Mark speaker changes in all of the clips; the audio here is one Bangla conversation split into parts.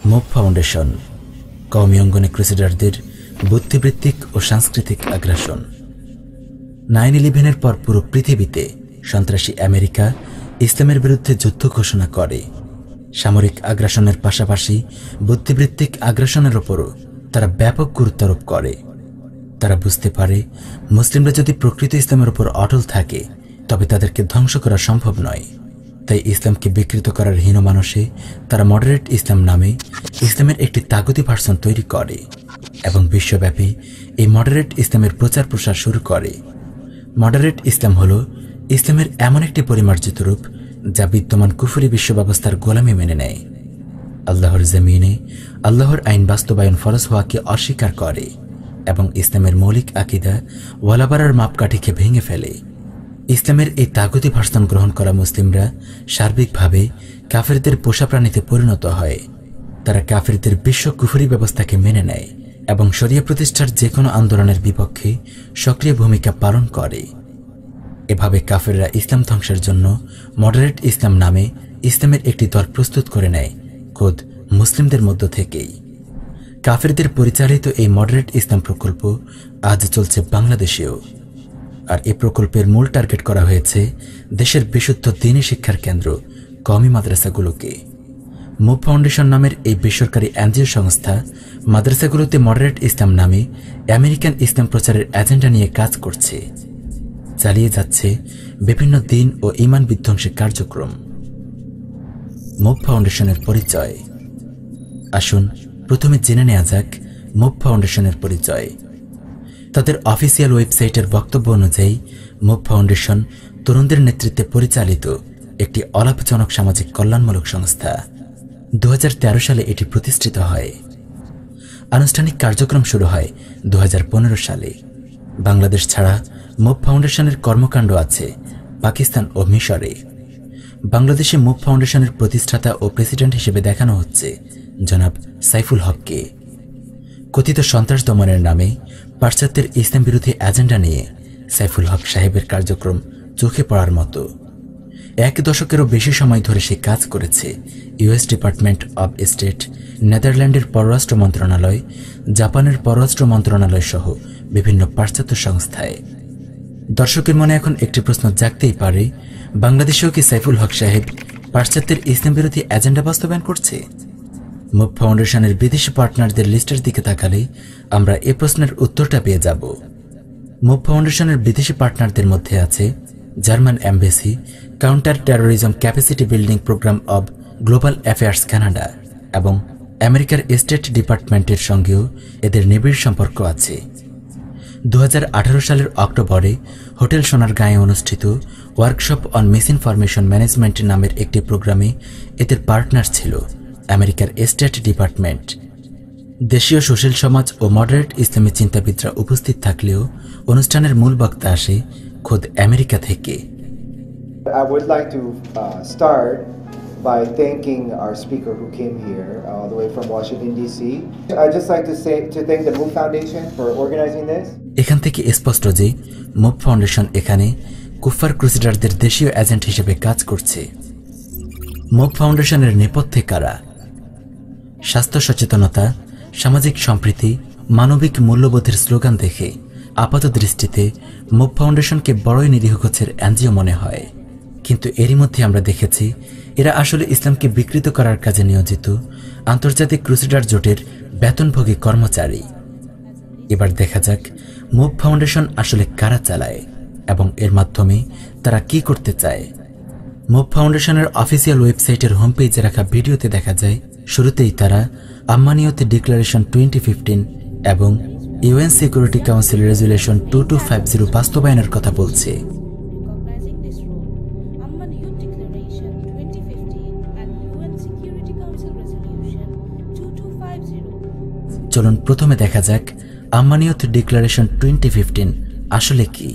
Speaker 1: মুভ ফাউন্ডেশন কওমি অঙ্গনে ক্রুসেডারদের বুদ্ধিবৃত্তিক ও সাংস্কৃতিক আগ্রাসন। 9/11-এর পর পুরো পৃথিবীতে সন্ত্রাসী আমেরিকা ইসলামের বিরুদ্ধে যুদ্ধ ঘোষণা করে। সামরিক আগ্রাসনের পাশাপাশি বুদ্ধিবৃত্তিক আগ্রাসনের ওপরও তারা ব্যাপক গুরুত্ব আরোপ করে। তারা বুঝতে পারে মুসলিমরা যদি প্রকৃত ইসলামের উপর অটল থাকে তবে তাদেরকে ধ্বংস করা সম্ভব নয়। তাই ইসলামকে বিকৃত করার হীন মানসে তারা মডারেট ইসলাম নামে ইসলামের একটি তাগুতি ভার্সন তৈরি করে এবং বিশ্বব্যাপী এই মডারেট ইসলামের প্রচার প্রসার শুরু করে। মডারেট ইসলাম হল ইসলামের এমন একটি পরিমার্জিত রূপ যা বিদ্যমান কুফরি বিশ্ব ব্যবস্থার গোলামি মেনে নেয়, আল্লাহর জমিনে আল্লাহর আইন বাস্তবায়ন ফরজ হওয়াকে অস্বীকার করে এবং ইসলামের মৌলিক আকীদা ওয়ালাবারার মাপকাঠিকে ভেঙে ফেলে। ইসলামের এই তাগুতি ভার্সন গ্রহণ করা মুসলিমরা সার্বিকভাবে কাফেরদের পোষা প্রাণীতে পরিণত হয়। তারা কাফেরদের বিশ্ব কুফরি ব্যবস্থাকে মেনে নেয় এবং শরিয়া প্রতিষ্ঠার যে কোনো আন্দোলনের বিপক্ষে সক্রিয় ভূমিকা পালন করে। এভাবে কাফেররা ইসলাম ধ্বংসের জন্য মডারেট ইসলাম নামে ইসলামের একটি দল প্রস্তুত করে নেয় খোদ মুসলিমদের মধ্য থেকেই। কাফেরদের পরিচালিত এই মডারেট ইসলাম প্রকল্প আজ চলছে বাংলাদেশেও। আর এই প্রকল্পের মূল টার্গেট করা হয়েছে দেশের বিশুদ্ধ দ্বীনি শিক্ষার কেন্দ্র কওমি মাদ্রাসাগুলোকে। মুভ ফাউন্ডেশন নামের এই বেসরকারি এনজিও সংস্থা মাদ্রাসাগুলোতে মডারেট ইসলাম নামে আমেরিকান ইসলাম প্রচারের এজেন্ডা নিয়ে কাজ করছে, চালিয়ে যাচ্ছে বিভিন্ন দ্বীন ও ঈমান বিধ্বংসী কার্যক্রম। মুভ ফাউন্ডেশনের পরিচয়। আসুন প্রথমে জেনে নেওয়া যাক মুভ ফাউন্ডেশনের পরিচয়। তাদের অফিসিয়াল ওয়েবসাইটের বক্তব্য অনুযায়ী মুভ ফাউন্ডেশন তরুণদের নেতৃত্বে পরিচালিত একটি অলাভজনক সামাজিক কল্যাণমূলক সংস্থা। 2013 সালে এটি প্রতিষ্ঠিত হয়। আনুষ্ঠানিক কার্যক্রম শুরু হয় 2015 সালে। বাংলাদেশ ছাড়া মুভ ফাউন্ডেশনের কর্মকাণ্ড আছে পাকিস্তান ও মিশরে। বাংলাদেশে মুভ ফাউন্ডেশনের প্রতিষ্ঠাতা ও প্রেসিডেন্ট হিসেবে দেখানো হচ্ছে জনাব সাইফুল হককে। কথিত সন্ত্রাস দমনের নামে পাশ্চাত্যের ইসলাম বিরোধী এজেন্ডা নিয়ে সাইফুল হক সাহেবের কার্যক্রম চোখে পড়ার মতো। 1 দশকেরও বেশি সময় ধরে সে কাজ করেছে ইউএস ডিপার্টমেন্ট অব স্টেট, নেদারল্যান্ডের পররাষ্ট্র মন্ত্রণালয়, জাপানের পররাষ্ট্র মন্ত্রণালয় সহ বিভিন্ন পাশ্চাত্য সংস্থায়। দর্শকের মনে এখন একটি প্রশ্ন জাগতেই পারে, বাংলাদেশেও কি সাইফুল হক সাহেব পাশ্চাত্যের ইসলাম বিরোধী এজেন্ডা বাস্তবায়ন করছে? মুভ ফাউন্ডেশনের বিদেশি পার্টনারদের লিস্টের দিকে তাকালে আমরা এ প্রশ্নের উত্তরটা পেয়ে যাব। মুভ ফাউন্ডেশনের বিদেশি পার্টনারদের মধ্যে আছে German embassy, counter terrorism capacity building program of global affairs Canada এবং আমেরিকার স্টেট ডিপার্টমেন্টের সঙ্গেও এদের নিবিড় সম্পর্ক আছে। 2018 সালের অক্টোবরে হোটেল সোনারগাঁয়ে অনুষ্ঠিত ওয়ার্কশপ অন মিসইনফরমেশন ম্যানেজমেন্ট নামের একটি প্রোগ্রামে এদের পার্টনার ছিল আমেরিকার স্টেট ডিপার্টমেন্ট। দেশীয় সুশীল সমাজ ও মডারেট ইসলামী চিন্তাবিদরা উপস্থিত থাকলেও অনুষ্ঠানের মূল বক্তা আসে খোদ আমেরিকা থেকে।
Speaker 2: I would like to start by thanking our speaker who came here all the way from Washington DC. I'd just like to thank the Move Foundation for organizing this.
Speaker 1: এখান থেকে স্পষ্ট যে মুভ ফাউন্ডেশন এখানে কুফার ক্রুসেডারদের দেশীয় এজেন্ট হিসেবে কাজ করছে। মুভ ফাউন্ডেশনের নেপথ্যে কারা? স্বাস্থ্য সচেতনতা, সামাজিক সম্প্রীতি, মানবিক মূল্যবোধের স্লোগান দেখে আপাত দৃষ্টিতে মুভ ফাউন্ডেশনকে বড়ই নিরীহ গোছের এনজিও মনে হয়, কিন্তু এরই মধ্যে আমরা দেখেছি এরা আসলে ইসলামকে বিকৃত করার কাজে নিয়োজিত আন্তর্জাতিক ক্রুসেডার জোটের বেতনভোগী কর্মচারী। এবার দেখা যাক মুভ ফাউন্ডেশন আসলে কারা চালায় এবং এর মাধ্যমে তারা কি করতে চায়। মুভ ফাউন্ডেশনের অফিসিয়াল ওয়েবসাইটের হোম পেজে রাখা ভিডিওতে দেখা যায় শুরুতেই তারা আম্মানিয়ত ডিক্লারেশন 2015 এবং ইউএন সিকিউরিটি কাউন্সিল রেজুলেশন 2250 বাস্তবায়নের কথা বলছে। চলুন প্রথমে দেখা যাক আম্মানিয়ত ডিক্লারেশন 2015 আসলে কি।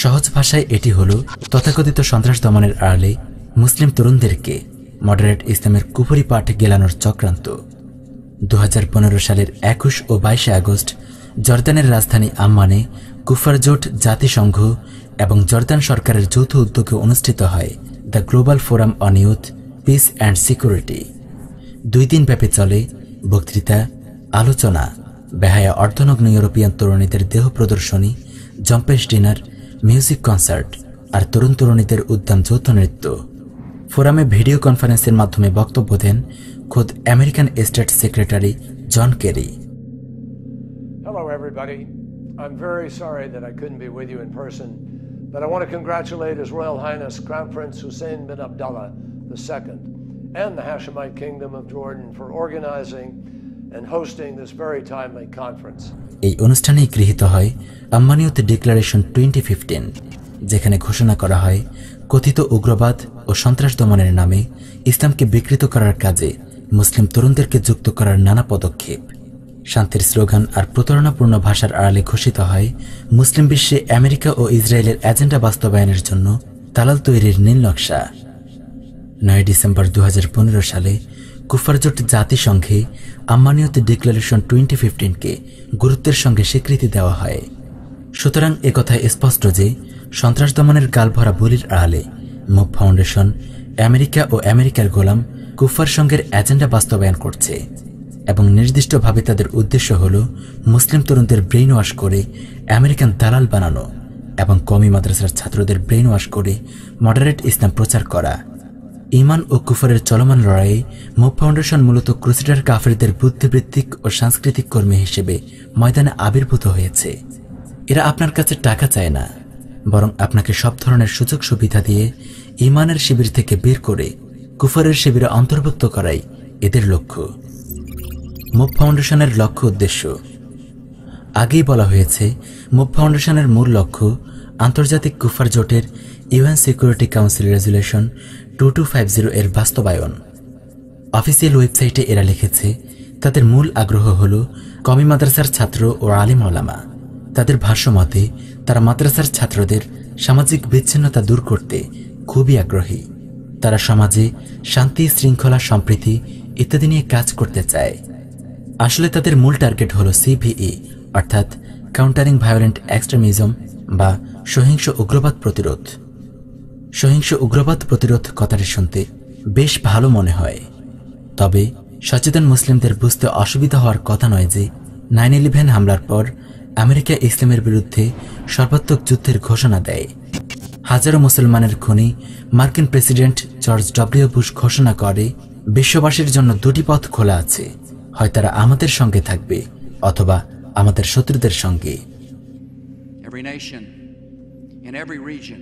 Speaker 1: সহজ ভাষায় এটি হল তথাকথিত সন্ত্রাস দমনের আড়ালে মুসলিম তরুণদেরকে মডারেট ইসলামের কুফরি পাঠ গেলানোর চক্রান্ত। 2015 সালের 21 ও 22 আগস্ট জর্দানের রাজধানী আম্মানে কুফার জোট, জাতিসংঘ এবং জর্দান সরকারের যৌথ উদ্যোগে অনুষ্ঠিত হয় the global forum on youth, piece and security. 2 দিন ব্যাপী চলে বক্তৃতা, আলোচনা, বেহায়া অর্ধনগ্ন ইউরোপিয়ান তরুণীদের দেহ প্রদর্শনী, জম্পেশ ডিনার, মিউজিক কনসার্ট আর তরুণ তরুণীদের উদ্যম যৌথ নৃত্য। ফোরামে ভিডিও কনফারেন্সের মাধ্যমে বক্তব্য দেন খোদ American state secretary John Kerry.
Speaker 3: Hello everybody. I'm very sorry that I couldn't be with you in person, but I want to congratulate His Royal Highness Crown Prince Hussein bin Abdullah II and the Hashemite Kingdom of Jordan for organizing and hosting this very timely conference.
Speaker 1: এই অনুষ্ঠানেই গৃহীত হয় আম্মানিয়ত ডিক্লারেশন 2015, যেখানে ঘোষণা করা হয় কথিত উগ্রবাদ ও সন্ত্রাস দমনের নামে ইসলামকে বিকৃত করার কাজে মুসলিম তরুণদেরকে যুক্ত করার নানা পদক্ষেপ। শান্তির স্লোগান আর প্রতারণাপূর্ণ ভাষার আড়ালে ঘোষিত হয় মুসলিম বিশ্বে আমেরিকা ও ইসরায়েলের এজেন্ডা বাস্তবায়নের জন্য দালাল তৈরির নীল নকশা। 9 ডিসেম্বর 2015 সালে কুফার জোট জাতিসংঘে আম্মানিয়ত ডিক্লারেশন 2015-কে গুরুত্বের সঙ্গে স্বীকৃতি দেওয়া হয়। সুতরাং একথায় স্পষ্ট যে সন্ত্রাস দমনের গালভরা বলির আড়ালে মুভ ফাউন্ডেশন আমেরিকা ও আমেরিকার গোলাম কুফার সংঘের এজেন্ডা বাস্তবায়ন করছে এবং নির্দিষ্টভাবে তাদের উদ্দেশ্য হল মুসলিম তরুণদের ব্রেইন ওয়াশ করে আমেরিকান দালাল বানানো এবং কওমি মাদ্রাসার ছাত্রদের ব্রেইন ওয়াশ করে মডারেট ইসলাম প্রচার করা। ঈমান ও কুফরের চলমান লড়াইয়ে মুভ ফাউন্ডেশন মূলত ক্রুসেডার কাফেরদের বুদ্ধিবৃত্তিক ও সাংস্কৃতিক কর্মী হিসেবে ময়দানে আবির্ভূত হয়েছে। এরা আপনার কাছে টাকা চায় না, বরং আপনাকে সব ধরনের সুযোগ সুবিধা দিয়ে ঈমানের শিবির থেকে বের করে কুফরের শিবিরে অন্তর্ভুক্ত করাই এদের লক্ষ্য। মুভ ফাউন্ডেশনের লক্ষ্য উদ্দেশ্য আগেই বলা হয়েছে। মুভ ফাউন্ডেশনের মূল লক্ষ্য আন্তর্জাতিক কুফার জোটের ইউএন সিকিউরিটি কাউন্সিল রেজুলেশন 2250 এর বাস্তবায়ন। অফিসিয়াল ওয়েবসাইটে এরা লিখেছে তাদের মূল আগ্রহ হল কওমি মাদ্রাসার ছাত্র ও আলিম ওলামা। তাদের ভাষ্যমতে তারা মাদ্রাসার ছাত্রদের সামাজিক বিচ্ছিন্নতা দূর করতে খুবই আগ্রহী। তারা সমাজে শান্তি, শৃঙ্খলা, সম্প্রীতি ইত্যাদি নিয়ে কাজ করতে চায়। আসলে তাদের মূল টার্গেট হল সিভিই, অর্থাৎ কাউন্টারিং ভায়োলেন্ট এক্সট্রিমিজম বা সহিংস উগ্রবাদ প্রতিরোধ। সহিংস উগ্রবাদ প্রতিরোধ কথাটি শুনতে বেশ ভালো মনে হয়, তবে সচেতন মুসলিমদের বুঝতে অসুবিধা হওয়ার কথা নয় যে 9/11 হামলার পর আমেরিকা ইসলামের বিরুদ্ধে সর্বাত্মক যুদ্ধের ঘোষণা দেয়। হাজারো মুসলমানের খুনি মার্কিন প্রেসিডেন্ট জর্জ ডব্লিউ বুশ ঘোষণা করে বিশ্ববাসীর জন্য দুটি পথ খোলা আছে, হয় তারা আমাদের সঙ্গে থাকবে অথবা আমাদের শত্রুদের সঙ্গে।
Speaker 4: Every nation in every region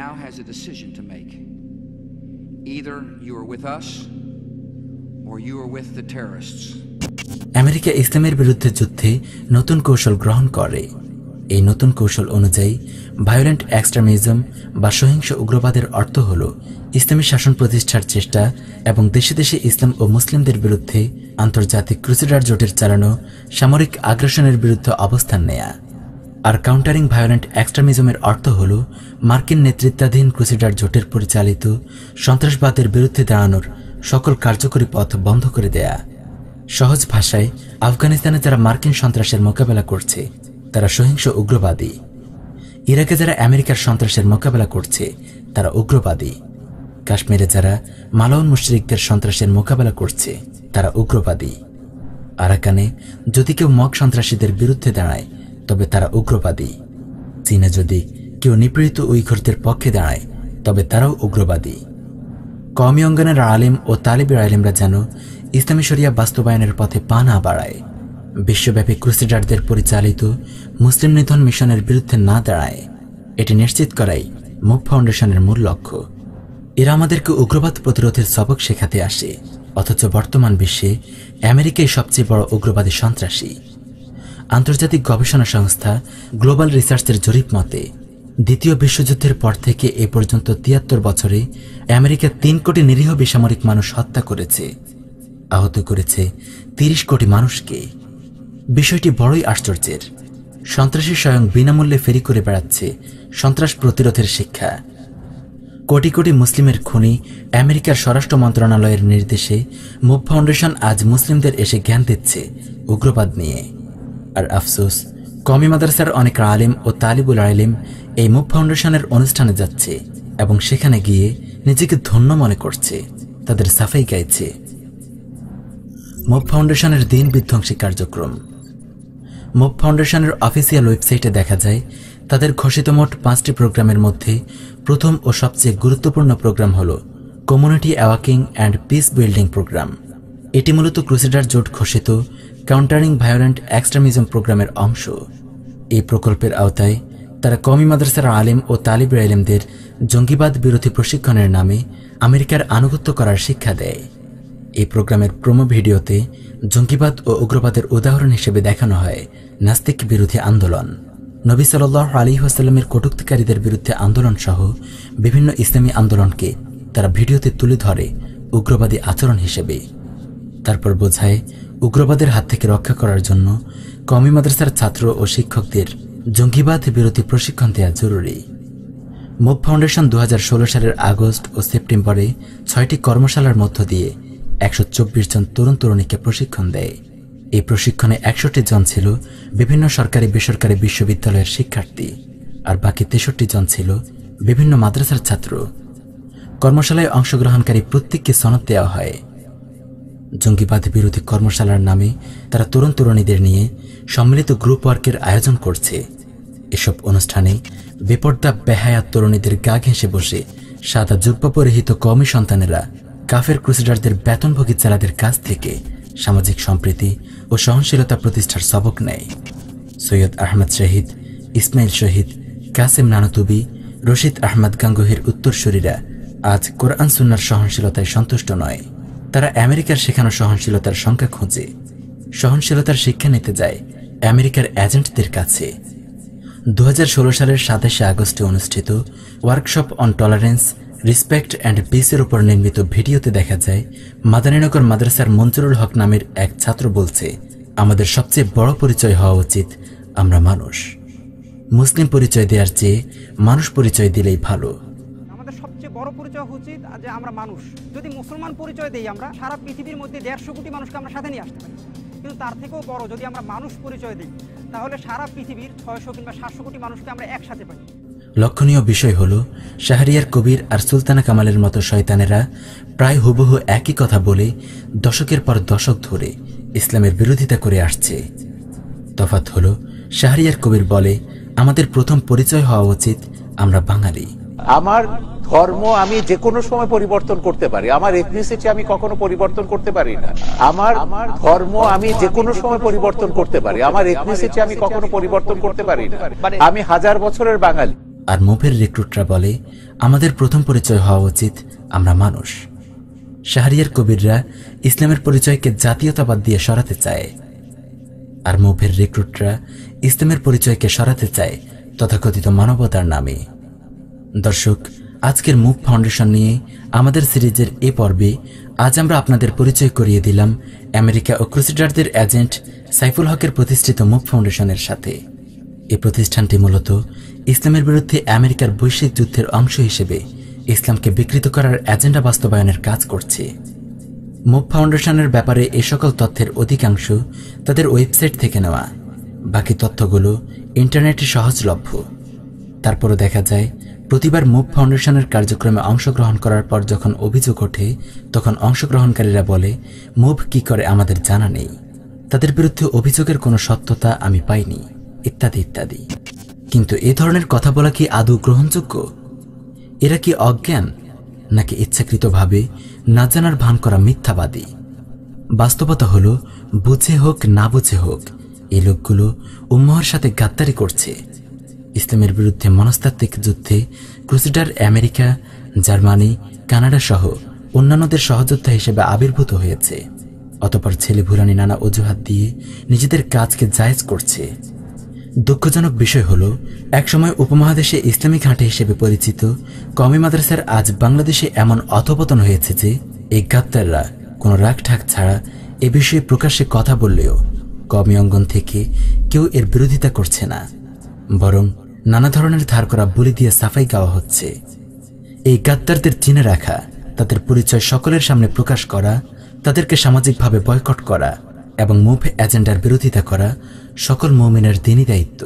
Speaker 4: now has a decision to make. Either you are with us or you are with the terrorists.
Speaker 1: America ইসলামের বিরুদ্ধে যুদ্ধে নতুন কৌশল গ্রহণ করে। এই নতুন কৌশল অনুযায়ী ভায়োলেন্ট এক্সট্রিমিজম বা সহিংস উগ্রবাদের অর্থ হল ইসলামী শাসন প্রতিষ্ঠার চেষ্টা এবং দেশে দেশে ইসলাম ও মুসলিমদের বিরুদ্ধে আন্তর্জাতিক ক্রুসেডার জোটের চালানো সামরিক আগ্রাসনের বিরুদ্ধে অবস্থান নেয়া। আর কাউন্টারিং ভায়োলেন্ট এক্সট্রিমিজমের অর্থ হল মার্কিন নেতৃত্বাধীন ক্রুসেডার জোটের পরিচালিত সন্ত্রাসবাদের বিরুদ্ধে দাঁড়ানোর সকল কার্যকরী পথ বন্ধ করে দেয়া। সহজ ভাষায় আফগানিস্তানে যারা মার্কিন সন্ত্রাসের মোকাবেলা করছে তারা সহিংস উগ্রবাদী। ইরাকে যারা আমেরিকার সন্ত্রাসের মোকাবেলা করছে তারা উগ্রবাদী। কাশ্মীরে যারা মালাউন মুশরিকদের সন্ত্রাসের মোকাবেলা করছে তারা উগ্রবাদী। আরাকানে যদি কেউ মগ সন্ত্রাসীদের বিরুদ্ধে দাঁড়ায় তবে তারা উগ্রবাদী। চীনে যদি কেউ নিপীড়িত উইঘুরদের পক্ষে দাঁড়ায় তবে তারাও উগ্রবাদী। কওমি অঙ্গনের আলিম ও তালিবের আলিমরা যেন ইসলামী শরিয়া বাস্তবায়নের পথে পা না বাড়ায়, বিশ্বব্যাপী ক্রুসেডারদের পরিচালিত মুসলিম নিধন মিশনের বিরুদ্ধে না দাঁড়ায়, এটি নিশ্চিত করাই মুভ ফাউন্ডেশনের মূল লক্ষ্য। এরা আমাদেরকে উগ্রবাদ প্রতিরোধের সবক শেখাতে আসে, অথচ বর্তমান বিশ্বে আমেরিকাই সবচেয়ে বড় উগ্রবাদী সন্ত্রাসী। আন্তর্জাতিক গবেষণা সংস্থা গ্লোবাল রিসার্চের জরিপ মতে দ্বিতীয় বিশ্বযুদ্ধের পর থেকে এ পর্যন্ত 73 বছরে আমেরিকা 3 কোটি নিরীহ বেসামরিক মানুষ হত্যা করেছে, আহত করেছে 30 কোটি মানুষকে। বিষয়টি বড়ই আশ্চর্যের। সন্ত্রাসী স্বয়ং বিনামূল্যে ফেরি করে বেড়াচ্ছে সন্ত্রাস প্রতিরোধের শিক্ষা। কোটি কোটি মুসলিমের খুনি আমেরিকার স্বরাষ্ট্র মন্ত্রণালয়ের নির্দেশে মুভ ফাউন্ডেশন আজ মুসলিমদের এসে জ্ঞান দিচ্ছে উগ্রবাদ নিয়ে। আর আফসোস, কওমি মাদ্রাসার অনেক আলিম ও তালিবুল আলিম এই মুভ ফাউন্ডেশনের অনুষ্ঠানে যাচ্ছে এবং সেখানে গিয়ে নিজেকে ধন্য মনে করছে, তাদের সাফাই গাইছে। মুভ ফাউন্ডেশনের দিন বিধ্বংসী কার্যক্রম। মুভ ফাউন্ডেশনের অফিসিয়াল ওয়েবসাইটে দেখা যায় তাদের ঘোষিত মোট 5টি প্রোগ্রামের মধ্যে প্রথম ও সবচেয়ে গুরুত্বপূর্ণ প্রোগ্রাম হল community awakening and peace building program. এটি মূলত ক্রুসেডার জোট ঘোষিত কাউন্টারিং ভায়োলেন্ট এক্সট্রিমিজম প্রোগ্রামের অংশ। এই প্রকল্পের আওতায় তারা কওমি মাদ্রাসার আলেম ও তালিবে ইলমদের জঙ্গিবাদ বিরোধী প্রশিক্ষণের নামে আমেরিকার আনুগত্য করার শিক্ষা দেয়। এই প্রোগ্রামের প্রোমো ভিডিওতে জঙ্গিবাদ ও উগ্রবাদের উদাহরণ হিসেবে দেখানো হয় নাস্তিক বিরোধী আন্দোলন, নবী সাল্লাল্লাহু আলাইহি ওয়াসাল্লামের কটূক্তিকারীদের বিরুদ্ধে আন্দোলন সহ বিভিন্ন ইসলামী আন্দোলনকে তারা ভিডিওতে তুলে ধরে উগ্রবাদী আচরণ হিসেবে। তারপর বোঝায় উগ্রবাদের হাত থেকে রক্ষা করার জন্য কওমি মাদ্রাসার ছাত্র ও শিক্ষকদের জঙ্গিবাদ বিরোধী প্রশিক্ষণ দেওয়া জরুরি। মুভ ফাউন্ডেশন 2016 সালের আগস্ট ও সেপ্টেম্বরে 6টি কর্মশালার মধ্য দিয়ে 124 জন তরুণ তরুণীকে প্রশিক্ষণ দেয়। এই প্রশিক্ষণে 61 জন ছিল বিভিন্ন সরকারি বেসরকারি বিশ্ববিদ্যালয়ের শিক্ষার্থী, আর বাকি 63 জন ছিল বিভিন্ন মাদ্রাসার ছাত্র। কর্মশালায় অংশগ্রহণকারী প্রত্যেককে সনদ দেওয়া হয়। জঙ্গিবাদ বিরোধী কর্মশালার নামে তারা তরুণ তরুণীদের নিয়ে সম্মিলিত গ্রুপ ওয়ার্কের আয়োজন করছে। এসব অনুষ্ঠানে বেপর্দা বেহায়া তরুণীদের গা ঘেঁষে বসে সাদা জুব্বা পরিহিত কওমি সন্তানেরা কাফের ক্রুসেডারদের বেতনভোগী চেলাদের কাছ থেকে সামাজিক সম্প্রীতি ও সহনশীলতা প্রতিষ্ঠার সবক নেয়। সৈয়দ আহমদ শহীদ, ইসমাইল শহীদ, কাসেম নানতুবি, রশিদ আহমদ গাঙ্গুহির উত্তরসূরিরা আজ কোরআন সুন্নাহর সহনশীলতায় সন্তুষ্ট নয়। তারা আমেরিকার শেখানো সহনশীলতার সংখ্যা খোঁজে, সহনশীলতার শিক্ষা নিতে যায় আমেরিকার এজেন্টদের কাছে। 2016 সালের 27 আগস্টে অনুষ্ঠিত workshop on tolerance, respect and পিসের উপর নির্মিত ভিডিওতে দেখা যায় মাদানীনগর মাদ্রাসার মঞ্জুরুল হক নামের এক ছাত্র বলছে, আমাদের সবচেয়ে বড় পরিচয় হওয়া উচিত আমরা মানুষ। মুসলিম পরিচয় দেওয়ার চেয়ে মানুষ পরিচয় দিলেই ভালো।
Speaker 5: আমাদের সবচেয়ে বড় পরিচয় উচিত যে আমরা মানুষ। যদি মুসলমান পরিচয় দেই, আমরা সারা পৃথিবীর মধ্যে 150 কোটি মানুষকে আমরা সাথে নিয়ে আসতে পারি। কিন্তু তার থেকেও বড় যদি আমরা মানুষ পরিচয় দিই, তাহলে সারা পৃথিবীর 600 কিংবা 700 কোটি মানুষকে আমরা একসাথে পাই।
Speaker 1: লক্ষণীয় বিষয় হল শাহরিয়ার কবির আর সুলতানা কামালের মতো শয়তানেরা প্রায় হুবহু একই কথা বলে দশকের পর দশক ধরে ইসলামের বিরোধিতা করে আসছে। তফাৎ হল শাহরিয়ার কবির বলে, আমাদের প্রথম পরিচয় হওয়া উচিত আমরা বাঙালি।
Speaker 6: আমার ধর্ম আমি যে কোনো সময় পরিবর্তন করতে পারি, আমার এথনিসিটি আমি কখনো পরিবর্তন করতে পারি না। আমার ধর্ম আমি যে কোনো সময় পরিবর্তন করতে পারি, আমার এথনিসিটি আমি কখনো পরিবর্তন করতে পারি না। আমি 1000 বছরের বাঙালি।
Speaker 1: আর মুভের রিক্রুটরা বলে, আমাদের প্রথম পরিচয় হওয়া উচিত আমরা মানুষ। শাহরিয়ার কবিররা ইসলামের পরিচয়কে জাতীয়তাবাদ দিয়ে সরাতে চায়, আর মুভের রিক্রুটরা ইসলামের পরিচয়কে সরাতে চায় তথাকথিত মানবতার নামে। দর্শক, আজকের মুভ ফাউন্ডেশন নিয়ে আমাদের সিরিজের এ পর্বে আজ আমরা আপনাদের পরিচয় করিয়ে দিলাম আমেরিকা ও ক্রুসেডারদের এজেন্ট সাইফুল হকের প্রতিষ্ঠিত মুভ ফাউন্ডেশনের সাথে। এই প্রতিষ্ঠানটি মূলত ইসলামের বিরুদ্ধে আমেরিকার বৈশ্বিক যুদ্ধের অংশ হিসেবে ইসলামকে বিকৃত করার এজেন্ডা বাস্তবায়নের কাজ করছে। মুভ ফাউন্ডেশনের ব্যাপারে এ সকল তথ্যের অধিকাংশ তাদের ওয়েবসাইট থেকে নেওয়া, বাকি তথ্যগুলো ইন্টারনেটে সহজলভ্য। তারপরও দেখা যায় প্রতিবার মুভ ফাউন্ডেশনের কার্যক্রমে অংশগ্রহণ করার পর যখন অভিযোগ ওঠে, তখন অংশগ্রহণকারীরা বলে মুভ কি করে আমাদের জানা নেই, তাদের বিরুদ্ধে অভিযোগের কোনো সত্যতা আমি পাইনি, ইত্যাদি ইত্যাদি। কিন্তু এ ধরনের কথা বলা কি আদৌ গ্রহণযোগ্য? এরা কি অজ্ঞান, নাকি ইচ্ছাকৃতভাবে না জানার ভান করা মিথ্যাবাদী? বাস্তবতা হলো, বুঝে হোক না বুঝে হোক, এই লোকগুলো উম্মাহর সাথে গাদ্দারি করছে। ইসলামের বিরুদ্ধে মনস্তাত্ত্বিক যুদ্ধে ক্রুসেডার আমেরিকা, জার্মানি, কানাডা সহ অন্যান্যদের সহযোদ্ধা হিসেবে আবির্ভূত হয়েছে। অতঃপর ছেলেভুলানি নানা অজুহাত দিয়ে নিজেদের কাজকে জায়েজ করছে। দুঃখজনক বিষয় হল, একসময় উপমহাদেশে ইসলামিক ঘাঁটি হিসেবে পরিচিত কওমি মাদ্রাসার আজ বাংলাদেশে এমন অধঃপতন হয়েছে যে এই গাদ্দাররা কোনো রাগঢাক ছাড়া এ বিষয়ে প্রকাশ্যে কথা বললেও কওমি অঙ্গন থেকে কেউ এর বিরোধিতা করছে না, বরং নানা ধরনের ধার করা বলি দিয়ে সাফাই গাওয়া হচ্ছে। এই গাদ্দারদের চিনে রাখা, তাদের পরিচয় সকলের সামনে প্রকাশ করা, তাদেরকে সামাজিকভাবে বয়কট করা এবং মুভ এজেন্ডার বিরোধিতা করা সকল মুমিনের দিনই দায়িত্ব।